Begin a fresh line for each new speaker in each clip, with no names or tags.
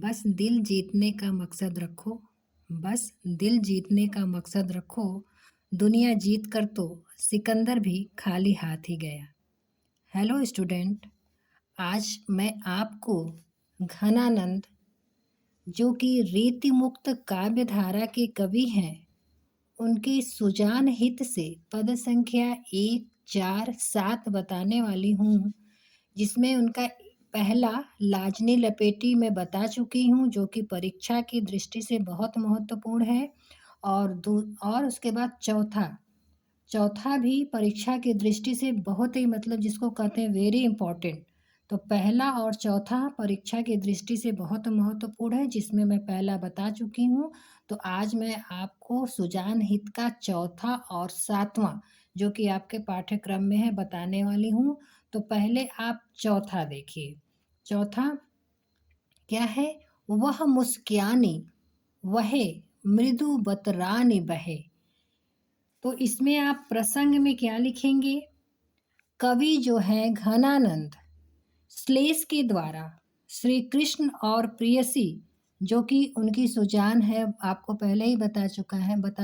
बस दिल जीतने का मकसद रखो, बस दिल जीतने का मकसद रखो, दुनिया जीत कर तो सिकंदर भी खाली हाथ ही गया। हेलो स्टूडेंट, आज मैं आपको घनानंद जो कि रीति मुक्त काव्य धारा के कवि हैं, उनके सुजान हित से पद संख्या 1, 4, 7 बताने वाली हूँ, जिसमें उनका पहला लाजनी लपेटी मैं बता चुकी हूँ, जो कि परीक्षा की दृष्टि से बहुत महत्वपूर्ण है। और उसके बाद चौथा भी परीक्षा की दृष्टि से बहुत ही मतलब जिसको कहते हैं वेरी इम्पोर्टेंट। तो पहला और चौथा परीक्षा की दृष्टि से बहुत महत्वपूर्ण है, जिसमें मैं पहला बता चुकी हूँ। तो आज मैं आपको सुजान हित का चौथा और सातवां, जो कि आपके पाठ्यक्रम में है, बताने वाली हूँ। तो पहले आप चौथा देखिए। चौथा क्या है? वह मुस्कियानी वहे मृदु बतरानी बहे। तो इसमें आप प्रसंग में क्या लिखेंगे? कवि जो है घनानंद श्लेष के द्वारा श्री कृष्ण और प्रेयसी, जो कि उनकी सुजान है, आपको पहले ही बता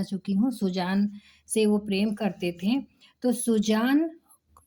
चुकी हूँ, सुजान से वो प्रेम करते थे। तो सुजान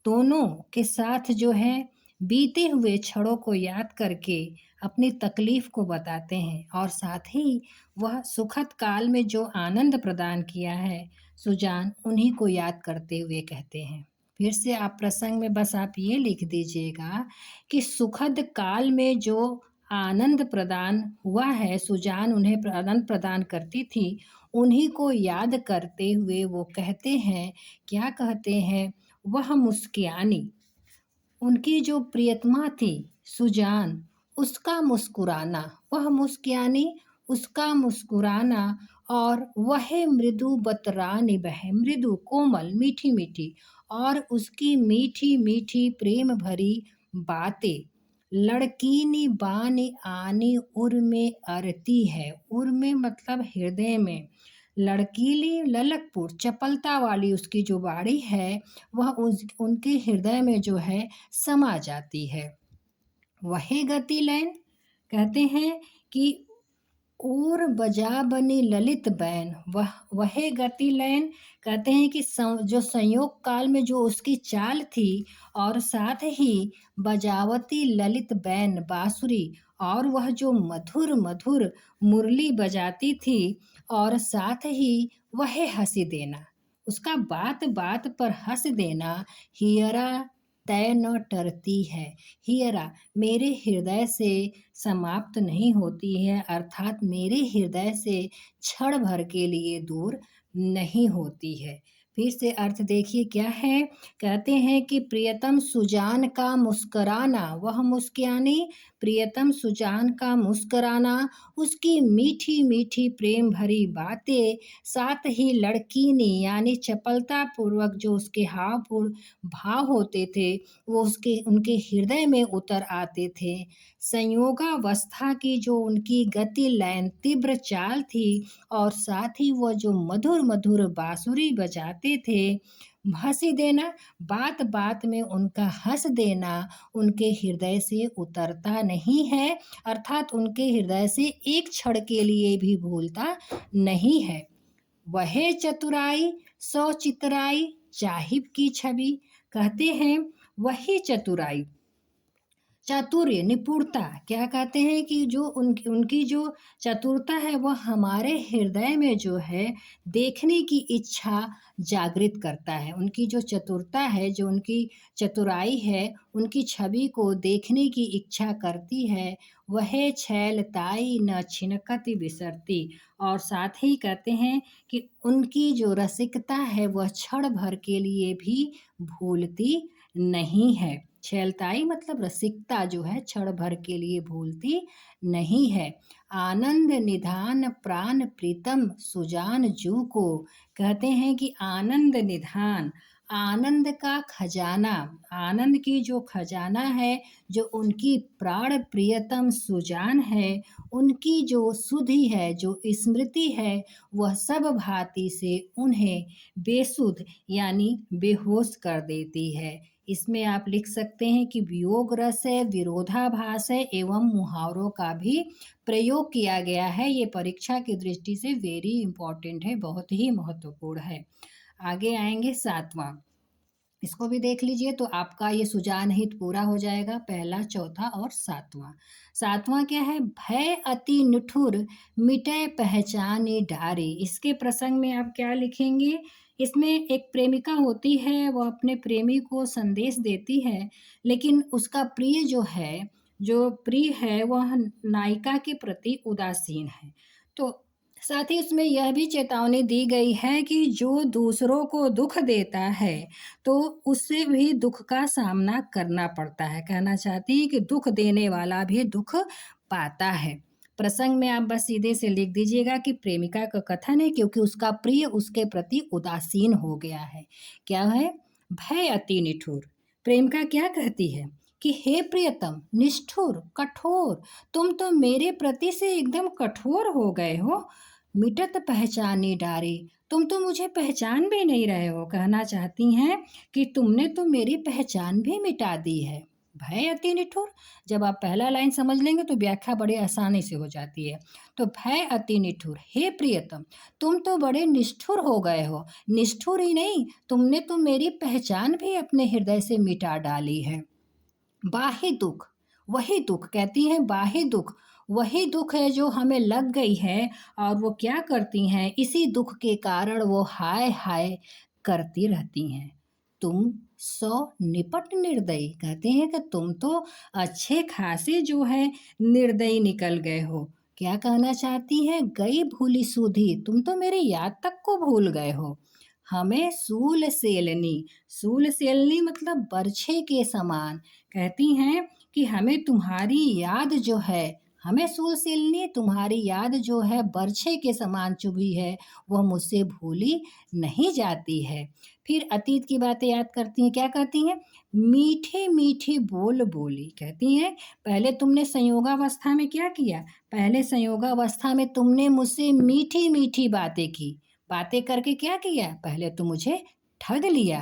दोनों के साथ जो है बीते हुए क्षणों को याद करके अपनी तकलीफ को बताते हैं, और साथ ही वह सुखद काल में जो आनंद प्रदान किया है सुजान, उन्हीं को याद करते हुए कहते हैं। फिर से आप प्रसंग में बस आप ये लिख दीजिएगा कि सुखद काल में जो आनंद प्रदान हुआ है, सुजान उन्हें आनंद प्रदान करती थी, उन्हीं को याद करते हुए वो कहते हैं, क्या कहते हैं? वह मुस्कियानी, उनकी जो प्रियतमा थी सुजान, उसका मुस्कुराना, वह मुस्कियानी, उसका मुस्कुराना, और वह मृदु बतरानी बहे, मृदु कोमल मीठी मीठी, और उसकी मीठी मीठी प्रेम भरी बातें, लड़कीनी बानी आनी उर में अरती है। उर में मतलब हृदय में, लड़कीली ललकपुर चपलता वाली उसकी जो बाड़ी है, वह उनके हृदय में जो है समा जाती है। वही गति लैन कहते हैं कि और बजा बनी ललित बैन, वह गति लैन कहते हैं कि जो संयोग काल में जो उसकी चाल थी, और साथ ही बजावती ललित बैन बांसुरी, और वह जो मधुर मधुर मुरली बजाती थी, और साथ ही वह हंसी देना, उसका बात बात पर हंस देना, हियरा तय न टरती है। हियरा मेरे हृदय से समाप्त नहीं होती है, अर्थात मेरे हृदय से क्षण भर के लिए दूर नहीं होती है। फिर से अर्थ देखिए क्या है? कहते हैं कि प्रियतम सुजान का मुस्कराना, वह मुस्कियानी, प्रियतम सुजान का मुस्कराना, उसकी मीठी मीठी प्रेम भरी बातें, साथ ही लड़कीनी यानी चपलता पूर्वक जो उसके भाव होते थे, वो उसके उनके हृदय में उतर आते थे। संयोगावस्था की जो उनकी गति लयन तीव्र चाल थी, और साथ ही वह जो मधुर मधुर बांसुरी बजाते थे, हंसी देना, बात बात में उनका हंस देना उनके हृदय से उतरता नहीं है, अर्थात उनके हृदय से एक क्षण के लिए भी भूलता नहीं है। वह चतुराई सौ चितराई चाहिब की छवि, कहते हैं वही चतुराई, चातुर्य निपुणता, क्या कहते हैं कि जो उनकी उनकी जो चतुरता है, वह हमारे हृदय में जो है देखने की इच्छा जागृत करता है। उनकी जो चतुरता है, जो उनकी चतुराई है, उनकी छवि को देखने की इच्छा करती है। वह छैलताई न छिनकति बिसरती, और साथ ही कहते हैं कि उनकी जो रसिकता है, वह क्षण भर के लिए भी भूलती नहीं है। छैलताई मतलब रसिकता जो है क्षण भर के लिए भूलती नहीं है। आनंद निधान प्राण प्रीतम सुजान जू को, कहते हैं कि आनंद निधान, आनंद का खजाना, आनंद की जो खजाना है, जो उनकी प्राण प्रियतम सुजान है, उनकी जो सुधि है, जो स्मृति है, वह सब भांति से उन्हें बेसुध यानी बेहोश कर देती है। इसमें आप लिख सकते हैं कि वियोग रस है, विरोधाभास है एवं मुहावरों का भी प्रयोग किया गया है। ये परीक्षा की दृष्टि से वेरी इंपॉर्टेंट है, बहुत ही महत्वपूर्ण है। आगे आएंगे 7वां, इसको भी देख लीजिए तो आपका ये सुजान हित पूरा हो जाएगा, पहला, चौथा और 7वां। 7वां क्या है? भय अति निठुर मिटै पहचाने डारे। इसके प्रसंग में आप क्या लिखेंगे? इसमें एक प्रेमिका होती है, वो अपने प्रेमी को संदेश देती है, लेकिन उसका प्रिय जो प्रिय है वह नायिका के प्रति उदासीन है। तो साथ ही उसमें यह भी चेतावनी दी गई है कि जो दूसरों को दुख देता है तो उससे भी दुख का सामना करना पड़ता है। कहना चाहती हैं कि दुख देने वाला भी दुख पाता है। प्रसंग में आप बस सीधे से लिख दीजिएगा कि प्रेमिका का कथन है क्योंकि उसका प्रिय उसके प्रति उदासीन हो गया है। क्या है? भय अति निठुर। प्रेमिका क्या कहती है कि हे प्रियतम, निष्ठुर, कठोर, तुम तो मेरे प्रति से एकदम कठोर हो गए हो। मिटत पहचानी डारे, तुम तो मुझे पहचान भी नहीं रहे हो। कहना चाहती हैं कि तुमने तो मेरी पहचान भी मिटा दी है। भय अति निठुर, जब आप पहला लाइन समझ लेंगे तो व्याख्या बड़े आसानी से हो जाती है। तो भय अति निठुर, हे प्रियतम, तुम तो बड़े निष्ठुर हो गए हो। निष्ठुर ही नहीं, तुमने तो मेरी पहचान भी अपने हृदय से मिटा डाली है। बाह्य दुख, वही दुख कहती हैं, बाह्य दुख वही दुख है जो हमें लग गई है और वो क्या करती हैं, इसी दुख के कारण वो हाय हाय करती रहती हैं। तुम सो निपट निर्दयी, कहते हैं कि तुम तो अच्छे खासे जो है निर्दयी निकल गए हो। क्या कहना चाहती हैं? गई भूली सुधी, तुम तो मेरी याद तक को भूल गए हो। हमें सूल सेलनी मतलब बरछे के समान। कहती हैं कि हमें तुम्हारी याद जो है, हमें सूलसिलनी, तुम्हारी याद जो है बरछे के समान चुभी है, वह मुझसे भूली नहीं जाती है। फिर अतीत की बातें याद करती हैं, क्या कहती हैं? मीठे मीठे बोल बोली, कहती हैं पहले तुमने संयोगावस्था में क्या किया? पहले संयोगावस्था में तुमने मुझसे मीठी मीठी बातें की। बातें करके क्या किया? पहले तो मुझे ठग लिया।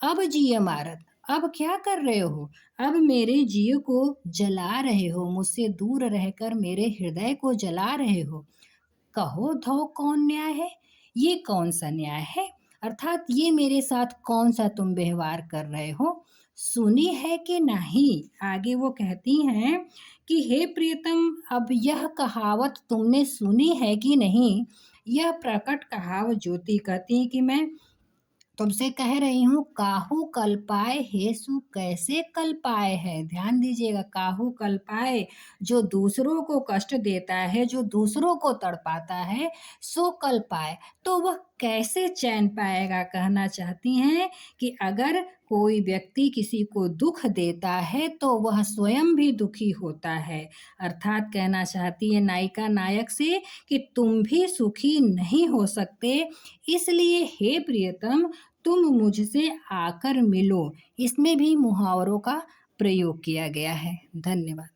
अब जिय मारत, अब क्या कर रहे हो? अब मेरे जीव को जला रहे हो, मुझसे दूर रहकर मेरे हृदय को जला रहे हो। कहो धो कौन न्याय है? ये कौन सा न्याय है? अर्थात ये मेरे साथ कौन सा तुम व्यवहार कर रहे हो? सुनी है कि नहीं? आगे वो कहती हैं कि हे प्रियतम, अब यह कहावत तुमने सुनी है कि नहीं? यह प्रकट कहावत ज्योति कहती है कि मैं तुमसे कह रही हूँ, काहू कल पाए हेसु कैसे कल पाए है। ध्यान दीजिएगा, काहू कल पाए, जो दूसरों को कष्ट देता है, जो दूसरों को तड़पाता है, सो कल पाए, तो वह कैसे चैन पाएगा। कहना चाहती हैं कि अगर कोई व्यक्ति किसी को दुख देता है तो वह स्वयं भी दुखी होता है। अर्थात कहना चाहती है नायिका नायक से कि तुम भी सुखी नहीं हो सकते, इसलिए हे प्रियतम, तुम मुझसे आकर मिलो। इसमें भी मुहावरों का प्रयोग किया गया है। धन्यवाद।